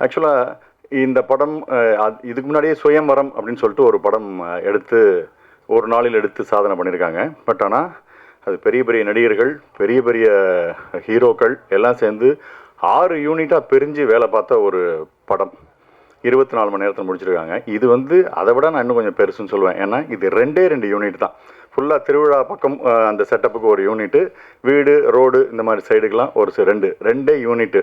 ஆக்சுவலாக இந்த படம் இதுக்கு முன்னாடியே சுயம்வரம் அப்படின்னு சொல்லிட்டு ஒரு படம் எடுத்து ஒரு நாளில் எடுத்து சாதனை பண்ணியிருக்காங்க. பட் ஆனால் அது பெரிய பெரிய நடிகர்கள், பெரிய பெரிய ஹீரோக்கள் எல்லாம் சேர்ந்து 6 யூனிட்டாக பிரிஞ்சு வேலை பார்த்த ஒரு படம் 24 மணி நேரத்தில் முடிச்சிருக்காங்க. இது அதை விட நான் இன்னும் கொஞ்சம் பெருசுன்னு சொல்லுவேன். ஏன்னா இது 2 யூனிட் தான். ஃபுல்லாக திருவிழா பக்கம் அந்த செட்டப்புக்கு ஒரு யூனிட்டு, வீடு ரோடு இந்த மாதிரி சைடுக்கெலாம் ஒரு 2 யூனிட்டு.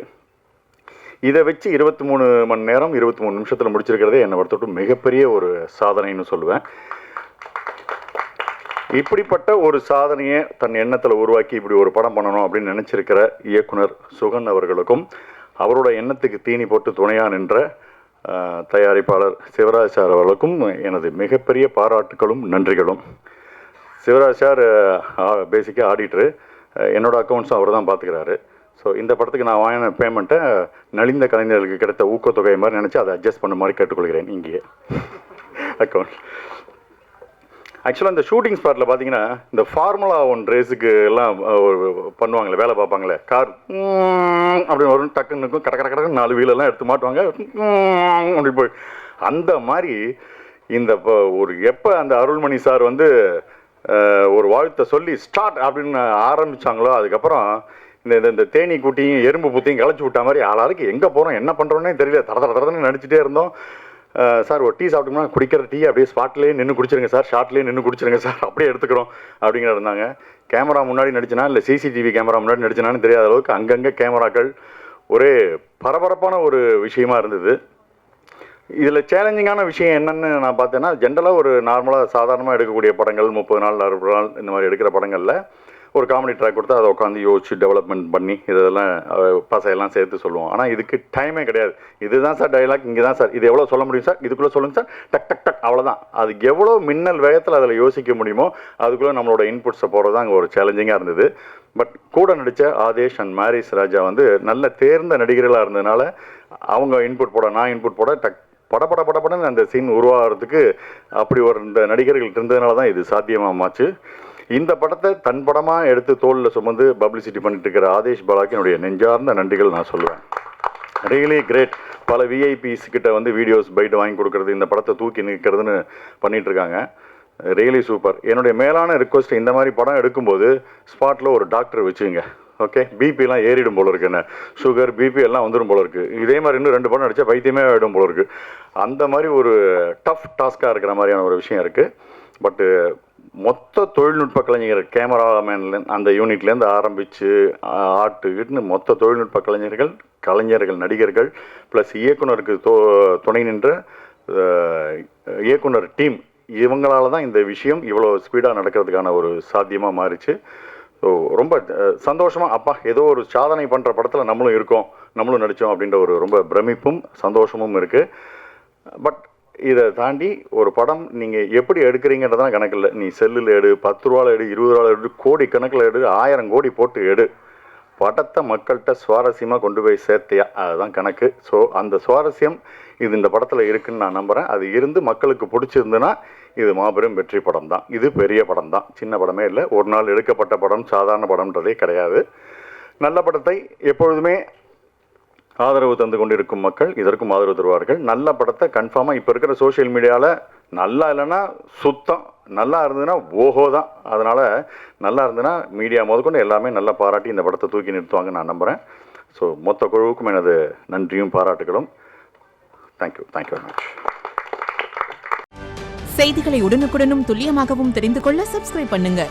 இதை வச்சு 23 மணி நேரம் 23 நிமிஷத்தில் முடிச்சிருக்கிறதே என்னை பொறுத்தவரைக்கும் மிகப்பெரிய ஒரு சாதனைன்னு சொல்லுவேன். இப்படிப்பட்ட ஒரு சாதனையை தன் எண்ணத்தில் உருவாக்கி இப்படி ஒரு படம் பண்ணணும் அப்படின்னு நினச்சிருக்கிற இயக்குனர் சுகன் அவர்களுக்கும், அவரோட எண்ணத்துக்கு தீனி போட்டு துணையாக நின்ற தயாரிப்பாளர் சிவராஜ் சார் அவர்களுக்கும் எனது மிகப்பெரிய பாராட்டுகளும் நன்றிகளும். சிவராஜ் சார் பேசிக்காக ஆடிட்டரு, என்னோடய அக்கௌண்ட்ஸும் அவர் தான் பார்த்துக்கிறாரு. ஸோ இந்த படத்துக்கு நான் வாங்கின பேமெண்ட்டை நலிந்த கலைஞர்களுக்கு கிடைத்த ஊக்கத்தொகை மாதிரி நினச்சி அதை அட்ஜஸ்ட் பண்ண மாதிரி கேட்டுக்கொள்கிறேன். இங்கேயே அக்கௌண்ட். ஆக்சுவலாக இந்த ஷூட்டிங் ஸ்பாட்டில் பார்த்தீங்கன்னா இந்த ஃபார்முலா 1 ரேஸுக்கு எல்லாம் பண்ணுவாங்களே, வேலை பார்ப்பாங்களே, கார் அப்படின்னு வரும், டக்குன்னு இருக்கும், கடற்கடன்னு 4 வீலெல்லாம் எடுத்து மாட்டுவாங்க அப்படி போய். அந்த மாதிரி இந்த எப்போ அந்த அருள்மணி சார் ஒரு வாழ்த்தை சொல்லி ஸ்டார்ட் அப்படின்னு ஆரம்பித்தாங்களோ, அதுக்கப்புறம் இந்த தேனி கூட்டியும் எறும்பு பூத்தையும் கிளச்சி விட்டா மாதிரி ஆளாருக்கு எங்கே போகிறோம் என்ன பண்ணுறோன்னே தெரியல. தரதன்னு நடிச்சிட்டே இருந்தோம். சார் ஒரு டீ சாப்பிட்டோம்னா குடிக்கிற டீ அப்படியே ஸ்பாட்லேயே நின்று குடிச்சிருங்க சார், ஷார்ட்லேயே நின்று குடிச்சிருங்க சார், அப்படியே எடுத்துக்கிறோம் அப்படிங்கிற இருந்தாங்க. கேமரா முன்னாடி நடிச்சினா இல்லை சிசிடிவி கேமரா முன்னாடி நடிச்சினான்னு தெரியாத அளவுக்கு அங்கங்கே கேமராக்கள் ஒரே பரபரப்பான ஒரு விஷயமா இருந்தது. இதில் சேலஞ்சிங்கான விஷயம் என்னென்னு நான் பார்த்தேன்னா, ஜென்ரலாக ஒரு நார்மலாக சாதாரணமாக எடுக்கக்கூடிய படங்கள் 30 நாள் 60 நாள் இந்த மாதிரி எடுக்கிற படங்களில் ஒரு காமெடி ட்ராக் கொடுத்தா அதை உட்காந்து யோசிச்சு டெவலப்மெண்ட் பண்ணி இதெல்லாம் பசையெல்லாம் சேர்த்து சொல்லுவோம். ஆனால் இதுக்கு டைமே கிடையாது. இதுதான் சார் டைலாக், இங்கே தான் சார், இது எவ்வளோ சொல்ல முடியும் சார், இதுக்குள்ளே சொல்லுங்கள் சார், டக் டக் டக், அவ்வளோதான். அதுக்கு எவ்வளோ மின்னல் வேகத்தில் அதில் யோசிக்க முடியுமோ அதுக்குள்ளே நம்மளோட இன்புட்ஸை போகிறது தான் அங்கே ஒரு சேலஞ்சிங்காக இருந்தது. பட் கூட நடித்த ஆதேஷ் அண்ட் மாரிஸ் ராஜா நல்ல தேர்ந்த நடிகர்களாக இருந்ததுனால அவங்க இன்புட் போட, நான் இன்புட் போட, படப்படன்னு அந்த சீன் உருவாகிறதுக்கு அப்படி ஒரு இந்த நடிகர்கள் இருந்ததுனால தான் இது சாத்தியமாச்சு. இந்த படத்தை தன் படமாக எடுத்து தோளில் சுமந்து பப்ளிசிட்டி பண்ணிட்டு இருக்கிற ஆதேஷ் பாலாக்கு என்னுடைய நெஞ்சார்ந்த நன்றிகள் நான் சொல்லுவேன். Really great. பல விஐபிஸ் கிட்ட வீடியோஸ் பைட்டு வாங்கி கொடுக்கறது, இந்த படத்தை தூக்கி நிற்கிறதுன்னு பண்ணிகிட்ருக்காங்க. Really super. என்னுடைய மேலான ரிக்வஸ்ட், இந்த மாதிரி படம் எடுக்கும்போது ஸ்பாட்டில் ஒரு டாக்டர் வச்சுங்க. ஓகே, பிபிலாம் ஏறிடும் போல இருக்கு, என்ன சுகர் பிபி எல்லாம் வந்துடும் போல இருக்குது. இதே மாதிரி இன்னும் 2 படம் நடித்தா பைத்தியமே ஆகிடும் போல இருக்குது. அந்த மாதிரி ஒரு டஃப் டாஸ்காக இருக்கிற மாதிரியான ஒரு விஷயம் இருக்குது. பட்டு மொத்த தொழில்நுட்ப கலைஞர், கேமராமேன்லேருந்து அந்த யூனிட்லேருந்து ஆரம்பித்து ஆட்டுக்கிட்டுன்னு மொத்த தொழில்நுட்ப கலைஞர்கள் நடிகர்கள் ப்ளஸ் இயக்குனருக்கு துணை நின்ற இயக்குனர் டீம், இவங்களால தான் இந்த விஷயம் இவ்வளோ ஸ்பீடாக நடக்கிறதுக்கான ஒரு சாத்தியமாக மாறிச்சு. ஸோ ரொம்ப சந்தோஷமாக, அப்பா ஏதோ ஒரு சாதனை பண்ணுற படத்தில் நம்மளும் இருக்கோம், நம்மளும் நடித்தோம் அப்படின்ற ஒரு ரொம்ப பிரமிப்பும் சந்தோஷமும் இருக்குது. பட் இதை தாண்டி ஒரு படம் நீங்கள் எப்படி எடுக்கிறீங்கன்றதான் கணக்கு இல்லை. நீ செல்லில் எடு, 10 ரூபாவில் எடு, 20 ரூபாவில் எடு, கோடி கணக்கில் எடு, 1000 கோடி போட்டு எடு, படத்தை மக்கள்கிட்ட சுவாரஸ்யமாக கொண்டு போய் சேர்த்தியா, அதுதான் கணக்கு. ஸோ அந்த சுவாரஸ்யம் இது இந்த படத்தில் இருக்குதுன்னு நான் நம்புகிறேன். அது இருந்து மக்களுக்கு பிடிச்சிருந்துன்னா இது மாபெரும் வெற்றி படம் தான். இது பெரிய படம் தான், சின்ன படமே இல்லை. ஒரு நாள் எடுக்கப்பட்ட படம், சாதாரண படம்ன்றதே கிடையாது. நல்ல படத்தை எப்பொழுதுமே ஆதரவு தந்து கொண்டிருக்கும் மக்கள் இதற்கும் ஆதரவு தருவார்கள். நல்ல படத்தை கன்ஃபார்மாக இப்போ இருக்கிற சோஷியல் மீடியாவில் நல்லா இல்லைன்னா சுத்தம், நல்லா இருந்ததுன்னா ஓஹோ தான். அதனால் நல்லா இருந்ததுன்னா மீடியா முதற்கொண்டு எல்லாமே நல்லா பாராட்டி இந்த படத்தை தூக்கி நிறுத்துவாங்க நான் நம்புகிறேன். ஸோ மொத்த குழுவுக்கும் எனது நன்றியும் பாராட்டுகளும். Thank you very much. செய்திகளை உடனுக்குடனும் துல்லியமாகவும் தெரிந்து கொள்ள சப்ஸ்கிரைப் பண்ணுங்க.